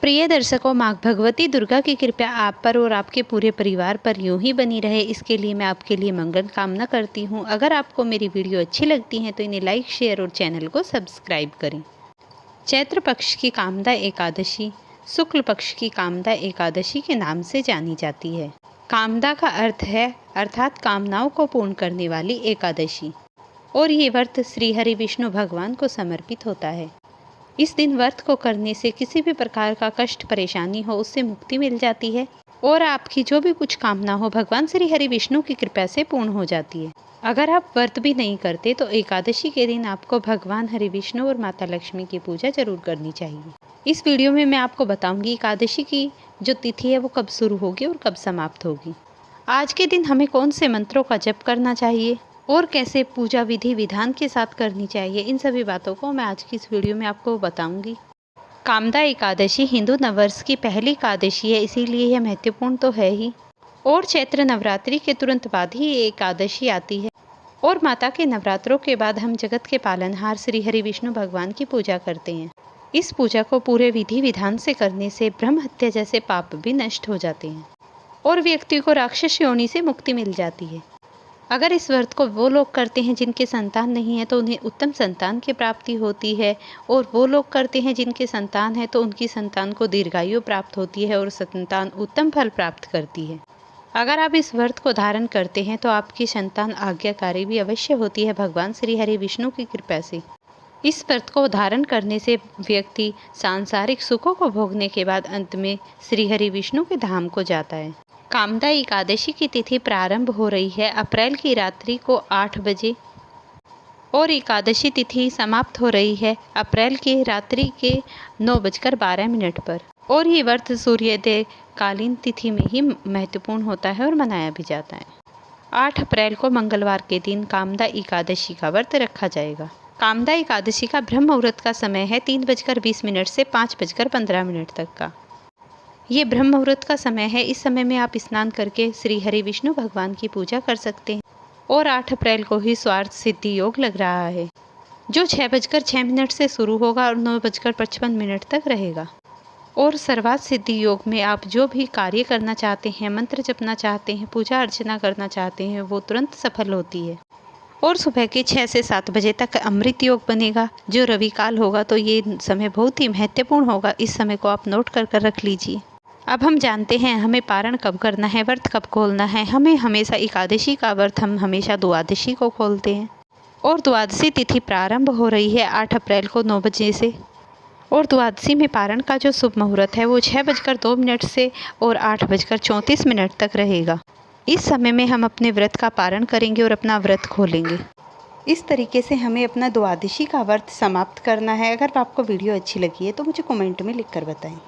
प्रिय दर्शकों, माँ भगवती दुर्गा की कृपा आप पर और आपके पूरे परिवार पर यूं ही बनी रहे, इसके लिए मैं आपके लिए मंगल कामना करती हूँ। अगर आपको मेरी वीडियो अच्छी लगती है तो इन्हें लाइक, शेयर और चैनल को सब्सक्राइब करें। चैत्र पक्ष की कामदा एकादशी शुक्ल पक्ष की कामदा एकादशी के नाम से जानी जाती है। कामदा का अर्थ है अर्थात कामनाओं को पूर्ण करने वाली एकादशी, और ये व्रत श्री हरि विष्णु भगवान को समर्पित होता है। इस दिन व्रत को करने से किसी भी प्रकार का कष्ट परेशानी हो उससे मुक्ति मिल जाती है, और आपकी जो भी कुछ कामना हो भगवान श्री हरि विष्णु की कृपा से पूर्ण हो जाती है। अगर आप व्रत भी नहीं करते तो एकादशी के दिन आपको भगवान हरि विष्णु और माता लक्ष्मी की पूजा जरूर करनी चाहिए। इस वीडियो में मैं आपको बताऊंगी एकादशी की जो तिथि है वो कब शुरू होगी और कब समाप्त होगी। आज के दिन हमें कौन से मंत्रों का जप करना चाहिए और कैसे पूजा विधि विधान के साथ करनी चाहिए, इन सभी बातों को मैं आज की इस वीडियो में आपको बताऊंगी। कामदा एकादशी हिंदू नववर्ष की पहली एकादशी है, इसीलिए यह महत्वपूर्ण तो है ही। और चैत्र नवरात्रि के तुरंत बाद ही ये एकादशी आती है, और माता के नवरात्रों के बाद हम जगत के पालनहार श्री हरि विष्णु भगवान की पूजा करते हैं। इस पूजा को पूरे विधि विधान से करने से ब्रह्म हत्या जैसे पाप भी नष्ट हो जाते हैं और व्यक्ति को राक्षस योनि से मुक्ति मिल जाती है। अगर इस व्रत को वो लोग करते हैं जिनके संतान नहीं है तो उन्हें उत्तम संतान की प्राप्ति होती है, और वो लोग करते हैं जिनके संतान है तो उनकी संतान को दीर्घायु प्राप्त होती है और संतान उत्तम फल प्राप्त करती है। अगर आप इस व्रत को धारण करते हैं तो आपकी संतान आज्ञाकारी भी अवश्य होती है भगवान श्री हरि विष्णु की कृपा से। इस व्रत को धारण करने से व्यक्ति सांसारिक सुखों को भोगने के बाद अंत में श्री हरि विष्णु के धाम को जाता है। कामदा एकादशी की तिथि प्रारंभ हो रही है अप्रैल की रात्रि को 8 बजे, और एकादशी तिथि समाप्त हो रही है अप्रैल की रात्रि के 9:12 पर। और ये व्रत सूर्योदय कालीन तिथि में ही महत्वपूर्ण होता है और मनाया भी जाता है। 8 अप्रैल को मंगलवार के दिन कामदा एकादशी का व्रत रखा जाएगा। कामदा एकादशी का ब्रह्म मुहूर्त का समय है 3:20 से 5:15 तक का। ये ब्रह्म मुहूर्त का समय है। इस समय में आप स्नान करके श्री हरि विष्णु भगवान की पूजा कर सकते हैं। और 8 अप्रैल को ही स्वार्थ सिद्धि योग लग रहा है, जो 6:06 से शुरू होगा और 9:55 तक रहेगा। और सर्वार्थ सिद्धि योग में आप जो भी कार्य करना चाहते हैं, मंत्र जपना चाहते हैं, पूजा अर्चना करना चाहते हैं, वो तुरंत सफल होती है। और सुबह के 6 से 7 बजे तक अमृत योग बनेगा, जो रवि काल होगा, तो ये समय बहुत ही महत्वपूर्ण होगा। इस समय को आप नोट कर रख लीजिए। अब हम जानते हैं हमें पारण कब करना है, व्रत कब खोलना है। हमें हमेशा एकादशी का व्रत हम हमेशा द्वादशी को खोलते हैं, और द्वादशी तिथि प्रारंभ हो रही है 8 अप्रैल को 9 बजे से। और द्वादशी में पारण का जो शुभ मुहूर्त है वो 6:02 से और 8:34 तक रहेगा। इस समय में हम अपने व्रत का पारण करेंगे और अपना व्रत खोलेंगे। इस तरीके से हमें अपना द्वादशी का व्रत समाप्त करना है। अगर आपको वीडियो अच्छी लगी है तो मुझे कमेंट में लिख कर बताएं।